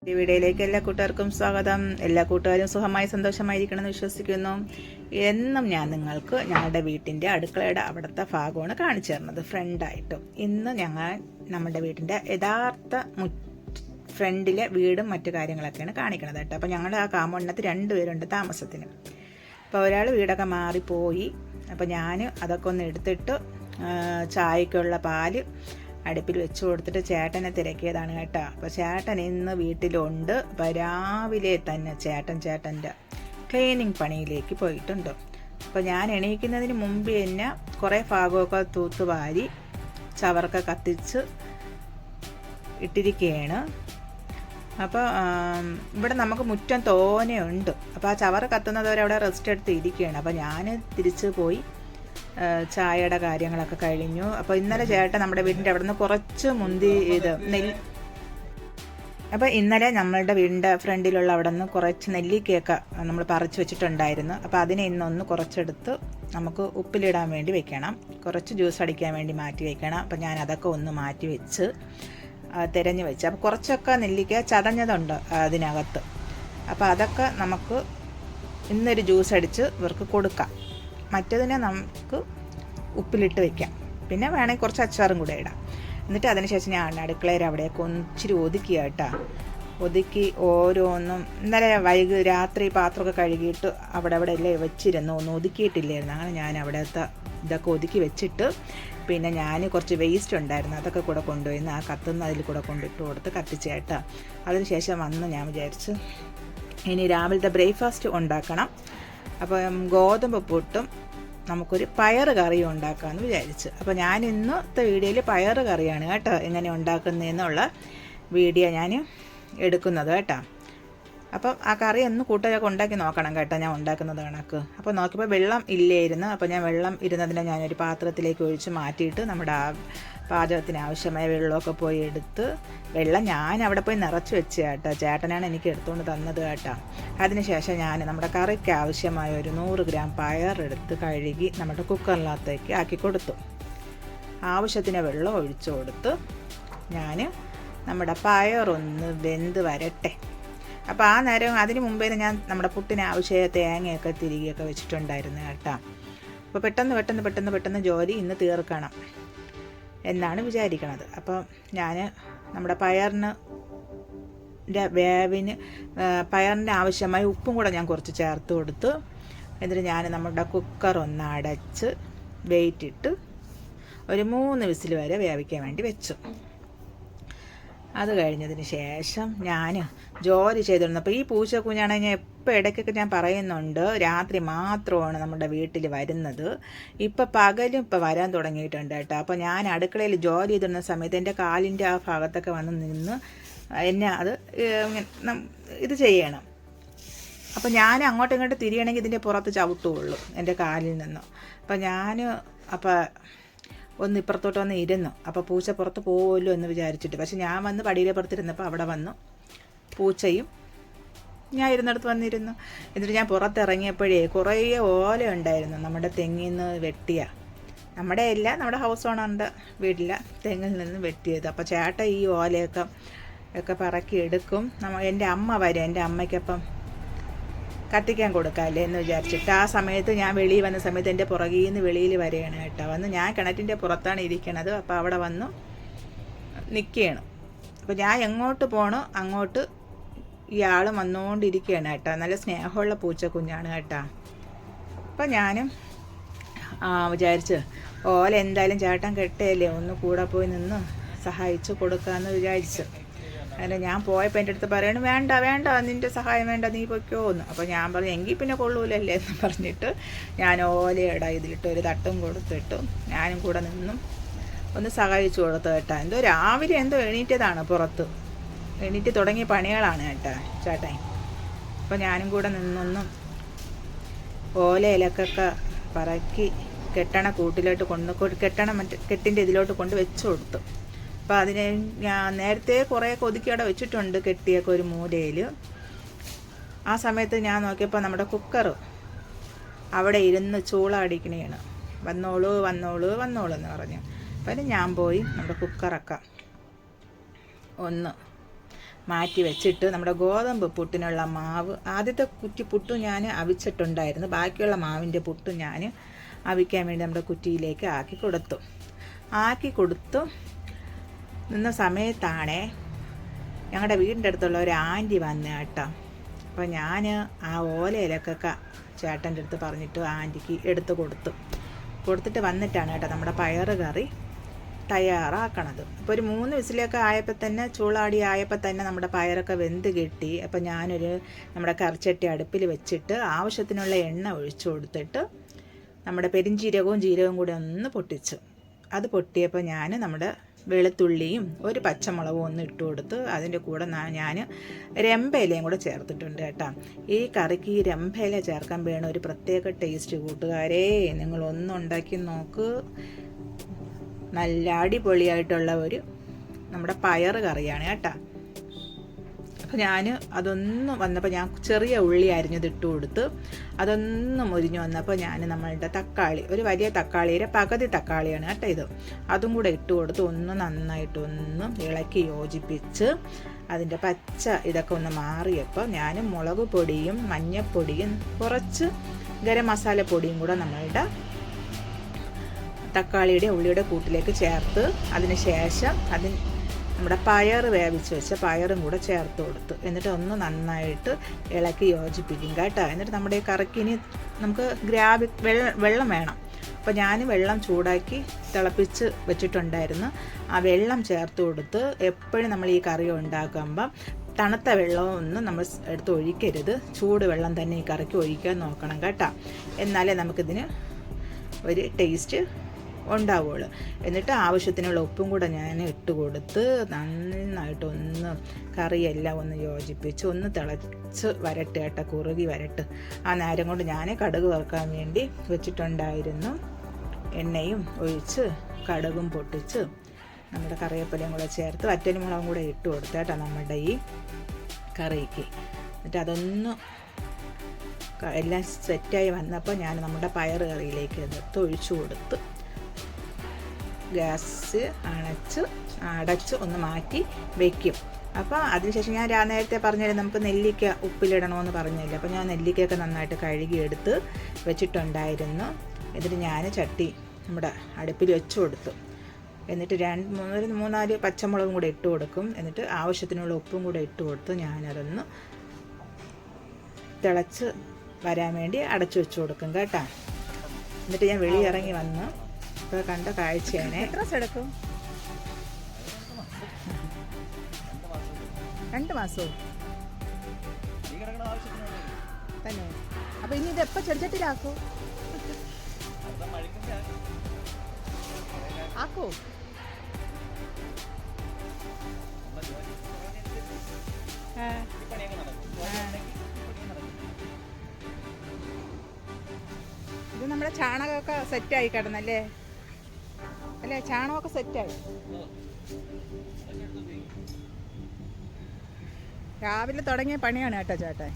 ഈ വീഡിയോയിലേക്ക് എല്ലാ കൂട്ടുകാർക്കും സ്വാഗതം. എല്ലാ കൂട്ടുകാരും സുഖമായി സന്തോഷമായിരിക്കണമെന്ന് വിശ്വസിക്കുന്നു. എന്നും ഞാൻ നിങ്ങൾക്ക് ഞങ്ങളുടെ വീട്ടിൻ്റെ അടുക്കളയുടെ അവിടുത്തെ ഭാഗമാണ് കാണിച്ചു തരുന്നത് ഫ്രണ്ടായിട്ടും. ഇന്ന് ഞങ്ങൾ നമ്മുടെ വീട്ടിൻ്റെ യഥാർത്ഥ ഫ്രണ്ടിലെ വീടും മറ്റു കാര്യങ്ങളൊക്കെയാണ് കാണിക്കണത് കേട്ടോ. അപ്പോൾ ഞങ്ങളുടെ ആ കാമ്പൗണ്ടിനകത്ത് 2 പേരുണ്ട് താമസത്തിന്. അപ്പോൾ ഒരാൾ വീടൊക്കെ മാറിപ്പോയി. അപ്പോൾ ഞാൻ അതൊക്കെ ഒന്ന് എടുത്തിട്ട് ചായക്കുള്ള പാല് അടുപ്പിൽ വെച്ച് കൊടുത്തിട്ട് ചേട്ടനെ തിരക്കിയതാണ് കേട്ടോ. അപ്പോൾ ചേട്ടൻ ഇന്ന് വീട്ടിലുണ്ട്. അപ്പോൾ രാവിലെ തന്നെ ചേട്ടൻ്റെ ക്ലീനിങ് പണിയിലേക്ക് പോയിട്ടുണ്ട്. അപ്പോൾ ഞാൻ എണീക്കുന്നതിന് മുമ്പ് തന്നെ കുറേ ഭാഗമൊക്കെ തൂത്തുവാരി ചവറൊക്കെ കത്തിച്ച് ഇട്ടിരിക്കുകയാണ്. അപ്പോൾ ഇവിടെ നമുക്ക് മുറ്റം തോനെയുണ്ട്. അപ്പോൾ ആ ചവറ് കത്തുന്നതവരെ അവിടെ റെസ്റ്റ് എടുത്ത് ഇരിക്കുകയാണ്. അപ്പോൾ ഞാൻ തിരിച്ച് പോയി ചായയുടെ കാര്യങ്ങളൊക്കെ കഴിഞ്ഞു. അപ്പോൾ ഇന്നലെ ചേട്ടൻ നമ്മുടെ വീടിൻ്റെ അവിടെ നിന്ന് കുറച്ച് മുന്തി അപ്പോൾ ഇന്നലെ നമ്മളുടെ വീടിൻ്റെ ഫ്രണ്ടിലുള്ള അവിടെ നിന്ന് കുറച്ച് നെല്ലിക്കയൊക്കെ നമ്മൾ പറിച്ച് വെച്ചിട്ടുണ്ടായിരുന്നു. അപ്പോൾ അതിനെ ഇന്നൊന്ന് കുറച്ചെടുത്ത് നമുക്ക് ഉപ്പിലിടാൻ വേണ്ടി വെക്കണം, കുറച്ച് ജ്യൂസ് അടിക്കാൻ വേണ്ടി മാറ്റി വെക്കണം. അപ്പോൾ ഞാൻ അതൊക്കെ ഒന്ന് മാറ്റി വെച്ച് തിരഞ്ഞു വെച്ച്. അപ്പോൾ കുറച്ചൊക്കെ നെല്ലിക്ക ചതഞ്ഞതുണ്ട് അതിനകത്ത്. അപ്പോൾ അതൊക്കെ നമുക്ക് ഇന്നൊരു ജ്യൂസ് അടിച്ച് ഇവർക്ക് കൊടുക്കാം. മറ്റതിനെ നമുക്ക് ഉപ്പിലിട്ട് വയ്ക്കാം. പിന്നെ വേണമെങ്കിൽ കുറച്ച് അച്ചാറും കൂടെ ഇടാം. എന്നിട്ട് അതിനുശേഷം ഞാൻ അടുക്കളയിൽ അവിടെയൊക്കെ ഒന്നിച്ചിരി ഒതുക്കിയ കേട്ടോ. ഒതുക്കി ഓരോന്നും ഇന്നലെ രാത്രി പാത്രമൊക്കെ കഴുകിയിട്ട് അവിടെ എല്ലാം വെച്ചിരുന്നു, ഒന്നും ഒതുക്കിയിട്ടില്ലായിരുന്നു. അങ്ങനെ ഞാൻ അവിടുത്തെ ഇതൊക്കെ ഒതുക്കി വെച്ചിട്ട് പിന്നെ ഞാൻ കുറച്ച് വേസ്റ്റ് ഉണ്ടായിരുന്നു, അതൊക്കെ കൂടെ കൊണ്ടുപോയി ആ കത്തുന്ന അതിൽ കൂടെ കൊണ്ടിട്ട് കൊടുത്ത് കത്തിച്ച് കേട്ടോ. അതിനുശേഷം വന്ന് ഞാൻ വിചാരിച്ചു ഇനി രാവിലത്തെ ബ്രേക്ക്ഫാസ്റ്റ് ഉണ്ടാക്കണം. അപ്പം ഗോതമ്പ് പുട്ടും നമുക്കൊരു പയറ് കറിയും ഉണ്ടാക്കാമെന്ന് വിചാരിച്ചു. അപ്പോൾ ഞാൻ ഇന്നത്തെ വീഡിയോയിൽ പയറ് കറിയാണ് കേട്ടോ എങ്ങനെ ഉണ്ടാക്കുന്നതെന്നുള്ള വീഡിയോ ഞാൻ എടുക്കുന്നത് കേട്ടോ. അപ്പം ആ കറി ഒന്ന് കൂട്ടുകാരൊക്കെ ഉണ്ടാക്കി നോക്കണം കേട്ടോ ഞാൻ ഉണ്ടാക്കുന്നത് കണക്ക്. അപ്പോൾ നോക്കിയപ്പോൾ വെള്ളം ഇല്ലായിരുന്നു. അപ്പോൾ ഞാൻ വെള്ളം ഇരുന്നതിനെ ഞാനൊരു പാത്രത്തിലേക്ക് ഒഴിച്ച് മാറ്റിയിട്ട് നമ്മുടെ ആ പാചകത്തിന് ആവശ്യമായ വെള്ളമൊക്കെ പോയി എടുത്ത് വെള്ളം ഞാൻ അവിടെ പോയി നിറച്ച് വെച്ച് കേട്ടോ. ചേട്ടനാണ് എനിക്ക് എടുത്തുകൊണ്ട് തന്നത് കേട്ടോ. അതിനുശേഷം ഞാൻ നമ്മുടെ കറിക്ക് ആവശ്യമായ ഒരു 100 ഗ്രാം പയറെടുത്ത് കഴുകി നമ്മുടെ കുക്കറിനകത്തേക്ക് ആക്കി കൊടുത്തു. ആവശ്യത്തിന് വെള്ളം ഒഴിച്ചു കൊടുത്ത് ഞാൻ നമ്മുടെ പയറൊന്ന് വെന്ത് വരട്ടെ. അപ്പോൾ ആ നേരം അതിന് മുമ്പേ ഞാൻ നമ്മുടെ പുട്ടിന് ആവശ്യമായ തേങ്ങയൊക്കെ തിരികെയൊക്കെ വെച്ചിട്ടുണ്ടായിരുന്നു കേട്ടോ. അപ്പോൾ പെട്ടെന്ന് ജോലി ഇന്ന് തീർക്കണം എന്നാണ് വിചാരിക്കണത്. അപ്പോൾ ഞാൻ നമ്മുടെ പയറിന് ആവശ്യമായ ഉപ്പും കൂടെ ഞാൻ കുറച്ച് ചേർത്ത് കൊടുത്തു. എന്നിട്ട് ഞാൻ നമ്മുടെ കുക്കർ ഒന്ന് അടച്ച് വെയിറ്റിട്ട് ഒരു 3 വിസിൽ വരെ വേവിക്കാൻ വേണ്ടി വെച്ചു. അത് കഴിഞ്ഞതിന് ശേഷം ഞാൻ ജോലി ചെയ്തിരുന്നു. അപ്പോൾ ഈ പൂച്ചക്കുഞ്ഞാണെങ്കിൽ ഞാൻ എപ്പോൾ ഇടയ്ക്കൊക്കെ ഞാൻ പറയുന്നുണ്ട് രാത്രി മാത്രമാണ് നമ്മുടെ വീട്ടിൽ വരുന്നത്. ഇപ്പോൾ പകലും ഇപ്പോൾ വരാൻ തുടങ്ങിയിട്ടുണ്ട് കേട്ടോ. അപ്പോൾ ഞാൻ അടുക്കളയിൽ ജോലി ചെയ്തിരുന്ന സമയത്ത് എൻ്റെ കാലിൻ്റെ ആ ഭാഗത്തൊക്കെ വന്ന് നിന്ന് എന്നെ അത് ഇത് ചെയ്യണം. അപ്പോൾ ഞാൻ അങ്ങോട്ടും ഇങ്ങോട്ടും തിരിയണമെങ്കിൽ ഇതിൻ്റെ പുറത്ത് ചവിട്ടുകയുള്ളൂ എൻ്റെ കാലിൽ നിന്ന്. അപ്പോൾ ഒന്ന് ഇപ്പുറത്തോട്ട് വന്ന് ഇരുന്നു. അപ്പോൾ പൂച്ച പുറത്ത് പോകുമല്ലോ എന്ന് വിചാരിച്ചിട്ട്. പക്ഷെ ഞാൻ വന്ന് പടിയിലെ പുറത്തിരുന്നപ്പോൾ അവിടെ വന്നു പൂച്ചയും ഞാൻ ഇരുന്നിടത്ത് വന്നിരുന്നു. എന്നിട്ട് ഞാൻ പുറത്തിറങ്ങിയപ്പോഴേ കുറേ ഓല ഉണ്ടായിരുന്നു നമ്മുടെ തെങ്ങിൽ നിന്ന് വെട്ടിയ, നമ്മുടെ നമ്മുടെ ഹൗസ് ഓണറിൻ്റെ വീട്ടിലെ തെങ്ങിൽ നിന്ന് വെട്ടിയത്. അപ്പോൾ ചേട്ടൻ ഈ ഓലയൊക്കെ പറക്കി എടുക്കും. എൻ്റെ അമ്മ വരും, എൻ്റെ അമ്മയ്ക്കപ്പം കത്തിക്കാൻ കൊടുക്കാമല്ലേ എന്ന് വിചാരിച്ചിട്ട് ആ സമയത്ത് ഞാൻ വെളിയിൽ വന്ന സമയത്ത് എൻ്റെ പുറകിൽ നിന്ന് വെളിയിൽ വരികയാണ് കേട്ടോ. വന്ന് ഞാൻ കിണറ്റിൻ്റെ പുറത്താണ് ഇരിക്കണത്. അപ്പോൾ അവിടെ വന്ന് നിൽക്കുകയാണ്. അപ്പോൾ ഞാൻ എങ്ങോട്ട് പോകണോ അങ്ങോട്ട് ഇയാൾ വന്നുകൊണ്ടിരിക്കുകയാണ് കേട്ടോ. നല്ല സ്നേഹമുള്ള പൂച്ചക്കുഞ്ഞാണ് കേട്ടോ. അപ്പോൾ ഞാനും വിചാരിച്ച് ഓല എന്തായാലും ചേട്ടൻ കെട്ടയല്ലേ, ഒന്ന് കൂടെ പോയി നിന്ന് സഹായിച്ച് കൊടുക്കാമെന്ന് വിചാരിച്ചു. അങ്ങനെ ഞാൻ പോയപ്പോൾ എൻ്റെ അടുത്ത് പറയണം വേണ്ട നിൻ്റെ സഹായം വേണ്ട, നീ പൊയ്ക്കോന്ന്. അപ്പോൾ ഞാൻ പറഞ്ഞു എങ്കിൽ പിന്നെ കൊള്ളൂലല്ലേ എന്ന് പറഞ്ഞിട്ട് ഞാൻ ഓലയുടെ ഇതിലിട്ട് ഒരു തട്ടും കൊടുത്തിട്ട് ഞാനും കൂടെ നിന്നും ഒന്ന് സഹായിച്ചു കൊടുത്തു കേട്ടോ. രാവിലെ എണീറ്റതാണ്, എണീറ്റ് തുടങ്ങിയ പണികളാണ് കേട്ടോ ചേട്ടൻ. അപ്പോൾ ഞാനും കൂടെ നിന്നൊന്നും ഓലയിലൊക്കെ പറക്കി കൂട്ടിലോട്ട് കെട്ടിൻ്റെ ഇതിലോട്ട് കൊണ്ട് വെച്ച് കൊടുത്തു. അപ്പോൾ അതിനെ ഞാൻ നേരത്തെ കുറേയൊക്കെ ഒതുക്കി അവിടെ വെച്ചിട്ടുണ്ട്, കെട്ടിയൊക്കെ ഒരു മൂലയിൽ. ആ സമയത്ത് ഞാൻ നോക്കിയപ്പോൾ നമ്മുടെ കുക്കർ അവിടെ ഇരുന്ന് ചൂള അടിക്കണേണ്. വന്നോളൂ എന്ന് പറഞ്ഞു. അപ്പം ഞാൻ പോയി നമ്മുടെ കുക്കറൊക്കെ ഒന്ന് മാറ്റി വെച്ചിട്ട് നമ്മുടെ ഗോതമ്പ് പുട്ടിനുള്ള മാവ്, ആദ്യത്തെ കുറ്റി പുട്ടും ഞാൻ അവിച്ചിട്ടുണ്ടായിരുന്നു, ബാക്കിയുള്ള മാവിൻ്റെ പുട്ടും ഞാൻ അവിക്കാൻ വേണ്ടി നമ്മുടെ കുറ്റിയിലേക്ക് ആക്കി കൊടുത്തു നിന്ന സമയത്താണേ ഞങ്ങളുടെ വീടിൻ്റെ അടുത്തുള്ള ഒരു ആൻറ്റി വന്നു കേട്ടോ. അപ്പോൾ ഞാൻ ആ ഓലയിലൊക്കെ ചേട്ടൻ്റെ അടുത്ത് പറഞ്ഞിട്ട് ആൻറ്റിക്ക് എടുത്ത് കൊടുത്തിട്ട് വന്നിട്ടാണ് കേട്ടോ നമ്മുടെ പയറ് കറി തയ്യാറാക്കണത്. അപ്പോൾ ഒരു 3 വിസിലൊക്കെ ആയപ്പോൾ തന്നെ, ചൂളാടി ആയപ്പോൾ തന്നെ നമ്മുടെ പയറൊക്കെ വെന്ത് കിട്ടി. അപ്പോൾ ഞാനൊരു നമ്മുടെ കറിച്ചട്ടി അടുപ്പിൽ വെച്ചിട്ട് ആവശ്യത്തിനുള്ള എണ്ണ ഒഴിച്ചു കൊടുത്തിട്ട് നമ്മുടെ പെരിഞ്ചീരകവും ജീരകവും കൂടി ഒന്ന് പൊട്ടിച്ചു. അത് പൊട്ടിയപ്പോൾ ഞാൻ നമ്മുടെ വെളുത്തുള്ളിയും ഒരു പച്ചമുളകും ഒന്ന് ഇട്ട് കൊടുത്ത് അതിൻ്റെ കൂടെ ഞാൻ രമ്പയിലയും കൂടെ ചേർത്തിട്ടുണ്ട് കേട്ടോ. ഈ കറിക്ക് ഈ രമ്പയില ചേർക്കാൻ വേണം ഒരു പ്രത്യേക ടേസ്റ്റ് കൂട്ടുകാരെ. നിങ്ങളൊന്നും ഉണ്ടാക്കി നോക്ക്. നല്ല അടിപൊളിയായിട്ടുള്ള ഒരു നമ്മുടെ പയറ് കറിയാണ് കേട്ടോ. അപ്പോൾ ഞാൻ അതൊന്ന് വന്നപ്പോൾ ഞാൻ ചെറിയ ഉള്ളി അരിഞ്ഞത് ഇട്ട് കൊടുത്ത് അതൊന്ന് മുരിഞ്ഞ് വന്നപ്പോൾ ഞാൻ നമ്മളുടെ തക്കാളി, ഒരു വലിയ തക്കാളിയുടെ പകുതി തക്കാളിയാണ് കേട്ടോ ഇത്, അതും കൂടെ ഇട്ട് കൊടുത്ത് ഒന്ന് നന്നായിട്ടൊന്ന് ഇളക്കി യോജിപ്പിച്ച് അതിൻ്റെ പച്ച ഇതൊക്കെ ഒന്ന് മാറിയപ്പോൾ ഞാൻ മുളക് പൊടിയും മഞ്ഞൾപ്പൊടിയും കുറച്ച് ഗരം മസാല പൊടിയും കൂടെ നമ്മളുടെ തക്കാളിയുടെ ഉള്ളിയുടെ കൂട്ടിലേക്ക് ചേർത്ത് അതിന് ശേഷം നമ്മുടെ പയർ വേവിച്ച് വെച്ച പയറും കൂടെ ചേർത്ത് കൊടുത്തു. എന്നിട്ട് ഒന്ന് നന്നായിട്ട് ഇളക്കി യോജിപ്പിക്കും കേട്ടോ. എന്നിട്ട് നമ്മുടെ ഈ കറിക്കിനി നമുക്ക് വെള്ളം വേണം. അപ്പോൾ ഞാൻ വെള്ളം ചൂടാക്കി തിളപ്പിച്ച് വെച്ചിട്ടുണ്ടായിരുന്നു. ആ വെള്ളം ചേർത്ത് കൊടുത്ത്, എപ്പോഴും നമ്മൾ ഈ കറി ഉണ്ടാക്കുമ്പം തണുത്ത വെള്ളമൊന്നും നമ്മൾ എടുത്ത് ഒഴിക്കരുത്, ചൂട് വെള്ളം തന്നെ ഈ കറിക്ക് ഒഴിക്കാൻ നോക്കണം കേട്ടോ. എന്നാലേ നമുക്കിതിന് ഒരു ടേസ്റ്റ് ഉണ്ടാവുള്ളൂ. എന്നിട്ട് ആവശ്യത്തിനുള്ള ഉപ്പും കൂടെ ഞാൻ ഇട്ട് കൊടുത്ത് നന്നായിട്ടൊന്ന് കറിയെല്ലാം ഒന്ന് യോജിപ്പിച്ച് ഒന്ന് തിളച്ച് വരട്ട് കേട്ടോ, കുറുകി വരട്ട്. ആ നേരം കൊണ്ട് ഞാൻ കടുക് വറുക്കാൻ വേണ്ടി വെച്ചിട്ടുണ്ടായിരുന്നു. എണ്ണയും ഒഴിച്ച് കടുകും പൊട്ടിച്ച് നമ്മുടെ കറിവേപ്പിലയും കൂടെ ചേർത്ത് വറ്റൽമുളകും കൂടെ ഇട്ട് കൊടുത്ത് കേട്ടോ നമ്മുടെ ഈ കറിക്ക്. എന്നിട്ട് അതൊന്ന് എല്ലാം സെറ്റായി വന്നപ്പോൾ ഞാൻ നമ്മുടെ പയറ് കറിയിലേക്ക് എടുത്ത് ഒഴിച്ചു കൊടുത്ത് ഗ്യാസ് അടച്ച് ഒന്ന് മാറ്റി വയ്ക്കും. അപ്പോൾ അതിനുശേഷം ഞാൻ നേരത്തെ പറഞ്ഞാൽ നമുക്ക് നെല്ലിക്ക ഉപ്പിലിടണമെന്ന് പറഞ്ഞില്ല. അപ്പോൾ ഞാൻ നെല്ലിക്കയൊക്കെ നന്നായിട്ട് കഴുകിയെടുത്ത് വെച്ചിട്ടുണ്ടായിരുന്നു. എന്നിട്ട് ഞാൻ ചട്ടി നമ്മുടെ അടുപ്പിൽ വെച്ച് കൊടുത്തു. എന്നിട്ട് 3-4 പച്ചമുളകും കൂടെ ഇട്ട് കൊടുക്കും. എന്നിട്ട് ആവശ്യത്തിനുള്ള ഉപ്പും കൂടെ ഇട്ട് കൊടുത്ത് ഞാനതൊന്ന് തിളച്ച് വരാൻ വേണ്ടി അടച്ചു വെച്ച് കൊടുക്കും കേട്ടോ. എന്നിട്ട് ഞാൻ വെളിയിറങ്ങി വന്ന് ഇപ്പോൾ കണ്ട കാഴ്ചയാണ്. എത്ര സെടുക്കും? 2 മാസവും തന്നെ. അപ്പോൾ ഇനി ഇതെപ്പോൾ ചെടിച്ചട്ടിലാക്കൂ? ആക്കൂ. ഇത് നമ്മുടെ ചാണകമൊക്കെ സെറ്റായി കിടന്നല്ലേ അല്ലേ? ചാണകമൊക്കെ സെറ്റായി. രാവിലെ തുടങ്ങിയ പണിയാണ് കേട്ടോ ചേട്ടാ.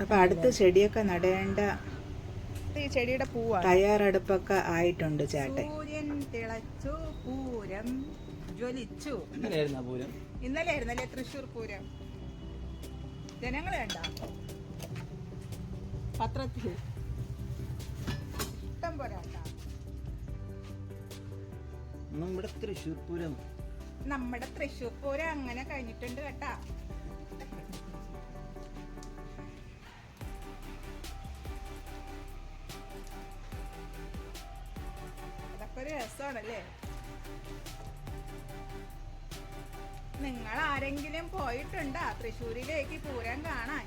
അപ്പം അടുത്ത ചെടിയൊക്കെ നടേണ്ട ഈ ചെടിയുടെ പൂവാണ്. തയ്യാറെടുപ്പൊക്കെ ആയിട്ടുണ്ട് ചേട്ടൻ. സൂര്യൻ തിളച്ചു, പൂരം ജ്വലിച്ചു. ഇന്നലെ ആയിരുന്നല്ലേ തൃശ്ശൂർ പൂരം? ജനങ്ങൾ കണ്ട പത്രത്തിൽ ഇഷ്ടം പോലെ നമ്മുടെ തൃശ്ശൂർ പൂരം അങ്ങനെ കഴിഞ്ഞിട്ടുണ്ട് കേട്ടാ. അതൊക്കെ ഒരു രസമാണല്ലേ. നിങ്ങൾ ആരെങ്കിലും പോയിട്ടുണ്ടാ തൃശ്ശൂരിലേക്ക് പൂരം കാണാൻ?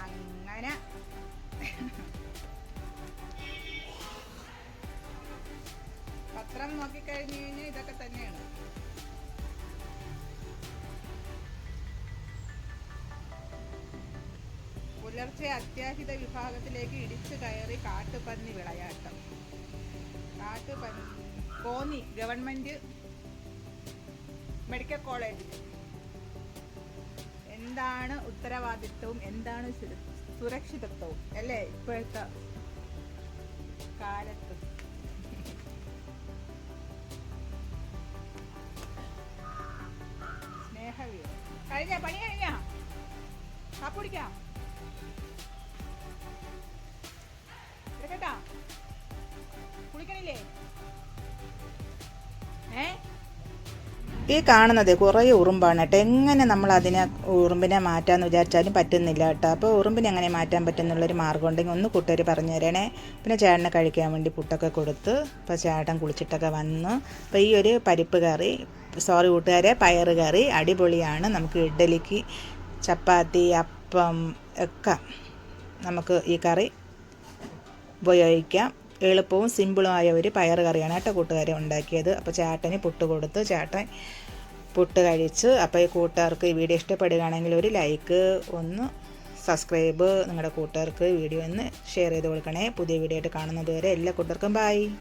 അങ്ങനെ പത്രം നോക്കിക്കഴിഞ്ഞു കഴിഞ്ഞാൽ ഇതൊക്കെ തന്നെയാണ്. പുലർച്ചെ അത്യാഹിത വിഭാഗത്തിലേക്ക് ഇടിച്ചു കയറി കാട്ടുപന്നി വിളയാട്ടം. കോന്നി ഗവൺമെന്റ് മെഡിക്കൽ കോളേജിൽ എന്താണ് ഉത്തരവാദിത്വവും എന്താണ് സുരക്ഷിതത്വവും അല്ലേ ഇപ്പോഴത്തെ കാലത്ത്? പണി കഴിഞ്ഞാ കാപ്പി കുടിക്കാം എടുക്കട്ടാ കുളിക്കണില്ലേ ഈ കാണുന്നത് കുറേ ഉറുമ്പാണ് കേട്ടോ. എങ്ങനെ നമ്മൾ അതിനെ ഉറുമ്പിനെ മാറ്റാമെന്ന് വിചാരിച്ചാലും പറ്റുന്നില്ല കേട്ടോ. അപ്പോൾ ഉറുമ്പിനെ എങ്ങനെ മാറ്റാൻ പറ്റുന്നുള്ളൊരു മാർഗ്ഗം ഉണ്ടെങ്കിൽ ഒന്ന് കൂട്ടുകാർ പറഞ്ഞു തരണേ. പിന്നെ ചേട്ടനെ കഴിക്കാൻ വേണ്ടി പുട്ടൊക്കെ കൊടുത്ത് ഇപ്പോൾ ചേട്ടൻ കുളിച്ചിട്ടൊക്കെ വന്നു. അപ്പോൾ ഈ ഒരു പരിപ്പ് കറി, സോറി കൂട്ടുകാരെ, പയറ് കറി അടിപൊളിയാണ്. നമുക്ക് ഇഡ്ഡലിക്ക്, ചപ്പാത്തി, അപ്പം ഒക്കെ നമുക്ക് ഈ കറി ഉപയോഗിക്കാം. എളുപ്പവും സിമ്പിളുമായ ഒരു പയർ കറിയാണ് കേട്ടോ കൂട്ടുകാരെ ഉണ്ടാക്കിയത്. അപ്പോൾ ചേട്ടന് പുട്ട് കൊടുത്ത് ചേട്ടൻ പുട്ട് കഴിച്ച്. അപ്പോൾ ഈ കൂട്ടുകാർക്ക് ഈ വീഡിയോ ഇഷ്ടപ്പെടുകയാണെങ്കിൽ ഒരു ലൈക്ക്, ഒന്ന് സബ്സ്ക്രൈബ്, നിങ്ങളുടെ കൂട്ടുകാർക്ക് വീഡിയോ ഒന്ന് ഷെയർ ചെയ്ത് കൊടുക്കണേ. പുതിയ വീഡിയോ ആയിട്ട് കാണുന്നത് വരെ എല്ലാ കൂട്ടുകാർക്കും ബൈ.